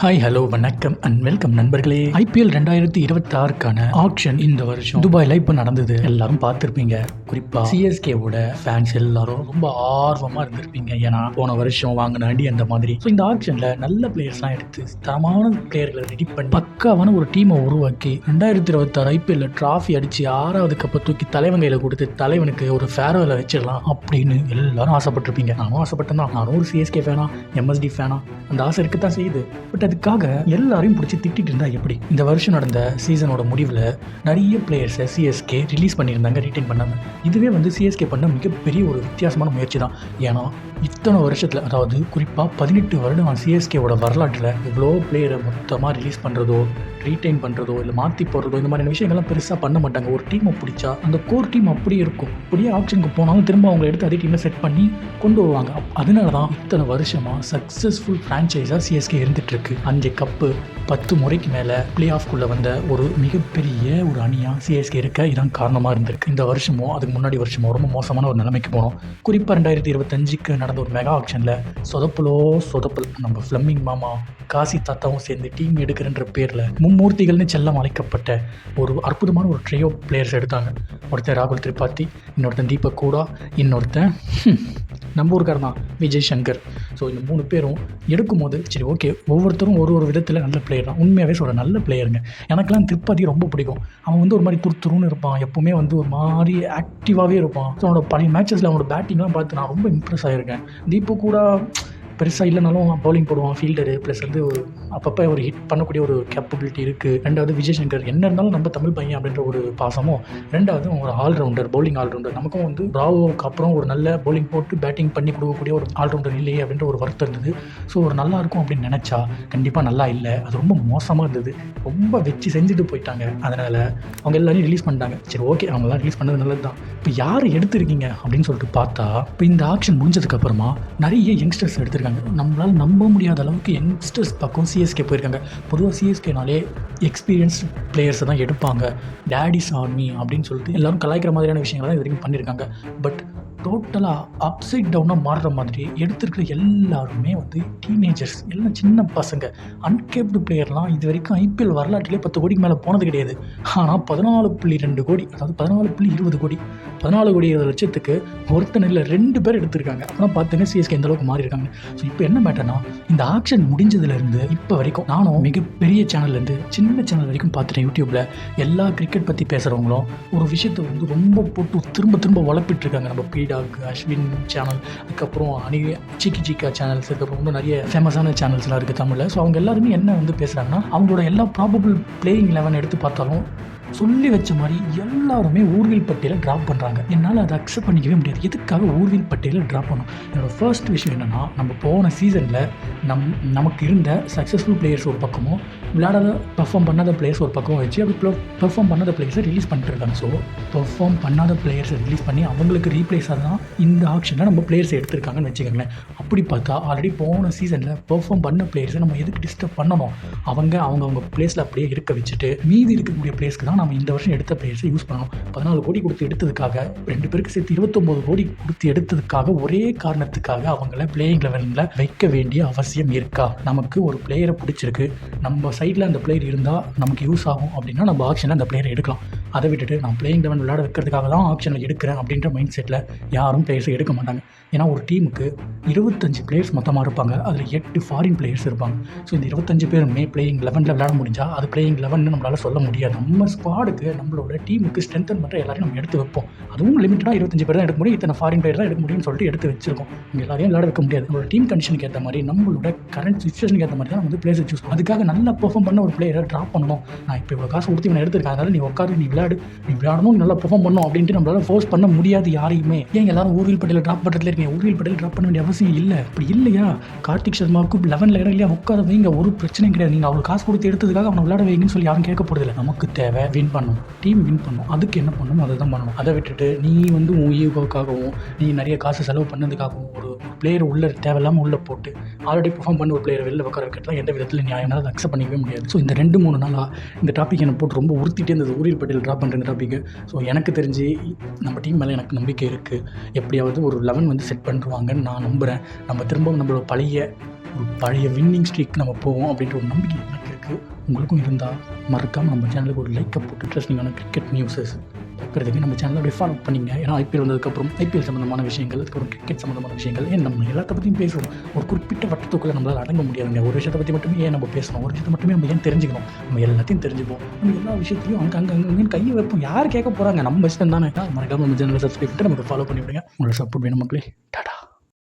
Hi hello வணக்கம் and welcome நண்பர்களே. IPL 2026க்கான action இந்த வருஷம் துபாயில் இப்போ நடந்தது. எல்லாரும் பார்த்துருப்பீங்க. குறிப்பா CSKவோட ஃபேன்ஸ் எல்லாரும் ரொம்ப ஆர்வமா இருந்திருப்பீங்க. ஏன்னா போன வருஷம் வாங்கின அடி அந்த மாதிரி. ஸோ இந்த ஆக்ஷன்ல நல்ல பிளேயர்ஸ்லாம் எடுத்து தரமான பிளேயர்களை ரெடி பண்ணி பக்காவான ஒரு டீமை உருவாக்கி 2026 IPL டிராஃபி அடிச்சு 6வது கப்பை தூக்கி தலைவன் கையில கொடுத்து தலைவனுக்கு ஒரு ஃபேர்வெலை வச்சிடலாம் அப்படின்னு எல்லாரும் ஆசைப்பட்டிருப்பீங்க. நானும் ஆசைப்பட்டேன் தான். நானும் ஒரு CSK ஃபேனா, MSD ஃபேனா, அந்த ஆசை இருக்கத்தான் செய்யுது. பட் அதுக்காக எல்லாரையும் பிடிச்சி திட்டிட்டு இருந்தா எப்படி? இந்த வருஷம் நடந்த சீசனோட முடிவில் நிறைய பிளேயர்ஸை CSK ரிலீஸ் பண்ணியிருந்தாங்க, ரீட்டைன் பண்ணாங்க. இதுவே CSK பண்ண மிகப்பெரிய ஒரு வித்தியாசமான முயற்சி தான். ஏன்னா இத்தனை வருஷத்தில், அதாவது குறிப்பாக 18 வருடம் CSKவோட வரலாற்றில் இவ்வளோ பிளேயரை மொத்தமாக ரிலீஸ் பண்ணுறதோ, ரீட்டைன் பண்ணுறதோ, இல்லை மாற்றி போடுறதோ, இந்த மாதிரியான விஷயங்கள்லாம் பெருசாக பண்ண மாட்டாங்க. ஒரு டீமை பிடிச்சா அந்த கோர் டீம் அப்படியே இருக்கும். அப்படியே ஆக்ஷனுக்கு போனாலும் திரும்ப அவங்க எடுத்து அதே டீமை செட் பண்ணி கொண்டு வருவாங்க. அதனால தான் இத்தனை வருஷமாக சக்ஸஸ்ஃபுல் ஃப்ரான்ச்சைஸாக CSK இருந்துகிட்ருக்கு. 5 கப்பு 10 முறைக்கு மேலே பிளே ஆஃப்குள்ளே வந்த ஒரு மிகப்பெரிய ஒரு அணியாக CSK இருக்க இதான் காரணமாக இருந்திருக்கு. இந்த வருஷமோ அதுக்கு முன்னாடி வருஷமோ ரொம்ப மோசமான ஒரு நிலைமைக்கு போனோம். குறிப்பாக 2025க்கு நடந்த ஒரு மெகா ஆக்ஷனில் சொதப்பல் நம்ம ஃப்ளமிங் மாமா, காசி தாத்தாவும் சேர்ந்து டீம் எடுக்கிறன்ற பேரில் மும்மூர்த்திகள்னு செல்லம் அழைக்கப்பட்ட ஒரு அற்புதமான ஒரு ட்ரையோ பிளேயர்ஸ் எடுத்தாங்க. ஒருத்தன் ராகுல் திரிபாதி, இன்னொருத்தன் தீபக் கூடா, இன்னொருத்தன் நம்ம ஊருக்காரர் தான் விஜய் சங்கர். ஸோ இந்த 3 பேரும் எடுக்கும்போது சரி ஓகே, ஒவ்வொருத்தரும் ஒரு விதத்தில் நல்ல பிளேயர் தான். உண்மையாகவே சொல்கிற நல்ல பிளேயருங்க. எனக்கெல்லாம் திரிபாதி ரொம்ப பிடிக்கும். அவன் ஒரு மாதிரி துருத்துருன்னு இருப்பான், எப்போவுமே ஒரு மாதிரி ஆக்டிவாகவே இருப்பான். ஸோ அவனோட பழைய மேட்சஸில் அவனோட பேட்டிங்லாம் பார்த்து நான் ரொம்ப இம்ப்ரெஸ் ஆகியிருக்கேன். தீபக் கூட பெருசாக இல்லைனாலும் பவுலிங் போடுவான், ஃபீல்டரு, ப்ளஸ் ஒரு அப்பப்போ ஒரு ஹிட் பண்ணக்கூடிய ஒரு கேப்பபிலிட்டி இருக்குது. 2வது விஜய் சங்கர் என்ன இருந்தாலும் நம்ம தமிழ் பையன் அப்படின்ற ஒரு பாசமும். 2வது ஒரு ஆல்ரவுண்டர், பவுலிங் ஆல்ரவுண்டர். நமக்கும் ராவோவுக்கு அப்புறம் ஒரு நல்ல பவுலிங் போட்டு பேட்டிங் பண்ணி கொடுக்கக்கூடிய ஒரு ஆல்ரவுண்டர் இல்லையே அப்படின்ற ஒரு வருத்தம் இருந்தது. ஸோ ஒரு நல்லா இருக்கும் அப்படின்னு நினச்சா கண்டிப்பாக நல்லா இல்லை. அது ரொம்ப மோசமாக இருந்தது. ரொம்ப வச்சு செஞ்சுட்டு போயிட்டாங்க. அதனால் அவங்க எல்லாரையும் ரிலீஸ் பண்ணிட்டாங்க. சரி ஓகே, அவங்களாம் ரிலீஸ் பண்ணது நல்லது தான். இப்போ யார் எடுத்திருக்கீங்க அப்படின்னு சொல்லிட்டு பார்த்தா, இப்போ இந்த ஆக்ஷன் முடிஞ்சதுக்கப்புறமா நிறைய யங்ஸ்டர்ஸ் எடுத்திருக்காங்க. நம்மளால் நம்ப முடியாத அளவுக்கு யங்ஸ்டர்ஸ் பக்கம் CSK போயிருக்காங்க. பொதுவாக CSKனாலே எக்ஸ்பீரியன்ஸ்டு பிளேயர்ஸை தான் எடுப்பாங்க. டேடிஸ் ஆன் மீ அப்படின்னு சொல்லிட்டு எல்லாரும் கலாய்க்கிற மாதிரியான விஷயங்கள் தான் இது வரைக்கும் பண்ணியிருக்காங்க. பட் டோட்டலாக அப்சைட் டவுனாக மாறுற மாதிரி எடுத்துருக்கிற எல்லாருமே டீனேஜர்ஸ், எல்லாம் சின்ன பசங்க. அன்கேப்டு பிளேயர்லாம் இது வரைக்கும் IPL வரலாற்றிலே 10 கோடிக்கு மேலே போனது கிடையாது. ஆனால் 14.2 கோடி, அதாவது 14.20 கோடி, 14.20 லட்சத்துக்கு ஒருத்தன் இல்லை 2 பேர் எடுத்திருக்காங்க. அப்புறம் பார்த்துங்க CSK எந்த அளவுக்கு மாறி இருக்காங்க. ஸோ இப்போ என்ன மேட்டர்னா, இந்த ஆக்ஷன் முடிஞ்சதுலேருந்து இப்போ வரைக்கும் நானும் மிகப்பெரிய சேனல்லேருந்து சின்ன சேனல் வரைக்கும் பார்த்துட்டேன். யூடியூப்பில் எல்லா கிரிக்கெட் பற்றி பேசுகிறவங்களும் ஒரு விஷயத்தை ரொம்ப போட்டு திரும்ப வளர்ப்பிட்டு இருக்காங்க. நம்ம பீடாக், அஸ்வின் சேனல், அதுக்கப்புறம் சிக்கா சேனல்ஸ், அதுக்கப்புறம் இன்னும் நிறைய ஃபேமஸான சேனல்ஸ்லாம் இருக்குது தமிழில். ஸோ அவங்க எல்லாருமே என்ன பேசுகிறாங்கன்னா, அவங்களோட எல்லா ப்ராபபிள் பிளேயிங் 11 எடுத்து பார்த்தாலும் சொல்லி வச்ச மாதிரி எல்லாருமே ஊர்வில் பட்டியலை ட்ராப் பண்ணுறாங்க. என்னால் அதை அக்செப்ட் பண்ணிக்கவே முடியாது. எதுக்காக ஊர்வில் பட்டியலை ட்ராப் பண்ணணும்? என்னோடய ஃபர்ஸ்ட் விஷயம் என்னென்னா, நம்ம போன சீசனில் நமக்கு இருந்த சக்ஸஸ்ஃபுல் பிளேயர்ஸ் ஒரு பக்கமும், விளையாடாத பெர்ஃபார்ம் பண்ணாத பிளேயர்ஸ் ஒரு பக்கம் வச்சு அப்படி பெர்ஃபார்ம் பண்ணாத பிளேயர்ஸை ரிலீஸ் பண்ணிட்டு இருக்காங்க. ஸோ பெர்ஃபார்ம் பண்ணாத பிளேயர்ஸை ரிலீஸ் பண்ணி அவங்களுக்கு ரீப்ளேஸாக தான் இந்த ஆக்ஷனில் நம்ம பிளேயர்ஸை எடுத்திருக்காங்கன்னு வச்சுக்கோங்களேன். அப்படி பார்த்தா ஆல்ரெடி போன சீசனில் பெர்ஃபார்ம் பண்ண பிளேயர்ஸை நம்ம எதுக்கு டிஸ்டர்ப் பண்ணணும்? அவங்க பிளேஸில் அப்படியே இருக்க வச்சுட்டு மீதி இருக்கக்கூடிய பிளேயர்ஸ்க்கு தான் நம்ம இந்த வருஷம் எடுத்த பிளேயர்ஸை யூஸ் பண்ணணும். 14 கோடி கொடுத்து எடுத்ததுக்காக, 2 பேருக்கு சேர்த்து 29 கோடி கொடுத்து எடுத்ததுக்காக, ஒரே காரணத்துக்காக அவங்கள பிளேயிங் 11ல வைக்க வேண்டிய அவசியம் இருக்கா? நமக்கு ஒரு பிளேயரை பிடிச்சிருக்கு, நம்ம சைடில் அந்த பிளேயர் இருந்தால் நமக்கு யூஸ் ஆகும் அப்படின்னா நம்ம ஆக்ஷனில் அந்த பிளேயரை எடுக்கலாம். அதை விட்டுட்டு நான் பிளேயிங் 11 விளையாட வைக்கிறதுக்காக தான் ஆக்ஷனில் எடுக்கிறேன் அப்படின்ற மைண்ட் செட்டில் யாரும் பிளேயர்ஸை எடுக்க மாட்டாங்க. ஏன்னா ஒரு டீமுக்கு 25 பிளேயர்ஸ் மொத்தமாக இருப்பாங்க. அதில் 8 ஃபாரின் பிளேயர்ஸ் இருப்பாங்க. ஸோ இந்த 25 பேருமே பிளேயிங் 11ல் விளையாட முடிஞ்சால் அது பிளேயிங் 11ன்னு நம்மளால் சொல்ல முடியாது. நம்ம ஸ்குவாடுக்கு, நம்மளோட டீமுக்கு ஸ்ட்ரென்தன் பண்ணுற எல்லாரையும் நம்ம எடுத்து வைப்போம். அதுவும் லிமிட்டடாக 25 பேர் தான் எடுக்க முடியும், இத்தனை ஃபாரின் பிளேயர் தான் எடுக்க முடியும்னு சொல்லிட்டு எடுத்து வச்சிருக்கோம். நம்ம எல்லாரையும் விளையாட வைக்க முடியாது. நம்மளோட டீம் கண்டிஷனுக்கு ஏற்ற மாதிரி, நம்மளோட கரண்ட் சிச்சுவேஷனுக்கு ஏற்ற மாதிரி தான் நம்ம பிளேயர்ஸை சூஸ் பண்ணணும். அதுக்காக நல்லா பெர்ஃபார்ம் பண்ண ஒரு பிளேயரை ட்ராப் பண்ணணும். நான் இப்போ இவ்வளோ காசு கொடுத்து இவனை எடுத்துருக்கேன், அதனால் நீ உட்காரு, நீ விளையாடணும், நல்லா பெர்ஃபார்ம் பண்ணணும் அப்படின்ட்டு நம்மளால் ஃபோர்ஸ் பண்ண முடியாது யாரையுமே. ஏன் எல்லாரும் ஊர்வில் பட்டியலில் ட்ராப் பண்ணுறதுல இருக்கீங்க? ஊர்வில் பட்டியல் ட்ராப் பண்ண வேண்டிய அவசியம் இல்லை. அப்படி இல்லையா, கார்த்திக் சர்மாவுக்கு 11ல் இடம் இல்லையா, உட்கார வைங்க, ஒரு பிரச்சனையும் கிடையாது. நீங்கள் அவ்வளோ காசு கொடுத்து எடுத்ததுக்காக அவனை விளையாட வைங்கன்னு சொல்லி யாரும் கேட்க போகிறதில்ல. நமக்கு தேவை வின் பண்ணணும், டீம் வின் பண்ணணும். அதுக்கு என்ன பண்ணணும் அதை தான் பண்ணணும். அதை விட்டுட்டு நீ உன் ஈகோக்காகவும், நீ நிறைய காசு செலவு பண்ணதுக்காகவும் ஒரு பிளேயர் உள்ள தேவையில்லாமல் உள்ளே போட்டு ஆல்ரெடி பெர்ஃபார்ம் பண்ண ஒரு பிளேயர் வெளில உட்கார வைக்கிறதுலாம் எந்த விதத்தில் நியாயம்னா அதை அக்செப்ட் பண்ணிக்கவே முடியாது. ஸோ இந்த 2-3 நாளாக இந்த டாபிக் என்னை போட்டு ரொம்ப உறுத்திட்டே இருந்தது, ஊரில் பட்டியல் ட்ராப் பண்ணுற இந்த டாப்பிக்கு. ஸோ எனக்கு தெரிஞ்சு நம்ம டீம் மேலே எனக்கு நம்பிக்கை இருக்குது. எப்படியாவது ஒரு 11 செட் பண்ணிடுவாங்கன்னு நான் நம்புகிறேன். நம்ம திரும்பவும் நம்மளோட பழைய ஒரு பழைய வின்னிங் ஸ்ட்ரீக் நம்ம போவோம் அப்படின்ற ஒரு நம்பிக்கை எனக்கு இருக்குது. உங்களுக்கும் இருந்தால் மறக்காமல் நம்ம சேனலுக்கு ஒரு லைக்கை போட்டு இன்ட்ரெஸ்டிங்கான கிரிக்கெட் நியூஸஸ் பார்க்குறதுக்கு நம்ம சேனலை அப்படியே ஃபாலோ பண்ணிங்க. ஏன்னா ஐபிஎல் வந்ததுக்கப்புறம் ஐபிஎல் சம்மந்தமான விஷயங்கள், அதுக்கப்புறம் கிரிக்கெட் சம்மந்தமான விஷயங்கள் நம்ம எல்லாத்த பற்றியும் பேசுவோம். ஒரு குறிப்பிட்ட வட்டத்துக்குள்ளே நம்மளால் அடங்க முடியாதுங்க. ஒரு விஷயத்தை பற்றி மட்டுமே ஏன் நம்ம பேசணும், ஒரு விஷயத்தை மட்டுமே நம்ம ஏன் தெரிஞ்சுக்கணும். நம்ம எல்லாத்தையும் தெரிஞ்சுப்போம். நம்ம எல்லா விஷயத்தையும் அங்கே கையை வைப்போம். யார் கேட்க போகிறாங்க, நம்ம இஷ்டம் தானே. மறக்காமல் நம்ம சேனலை சப்ஸ்கிரைப் பண்ணிட்டு நமக்கு ஃபாலோ பண்ணி விடுங்க. உங்களோட சப்போர்ட் வேணும் மக்களே. டாடா.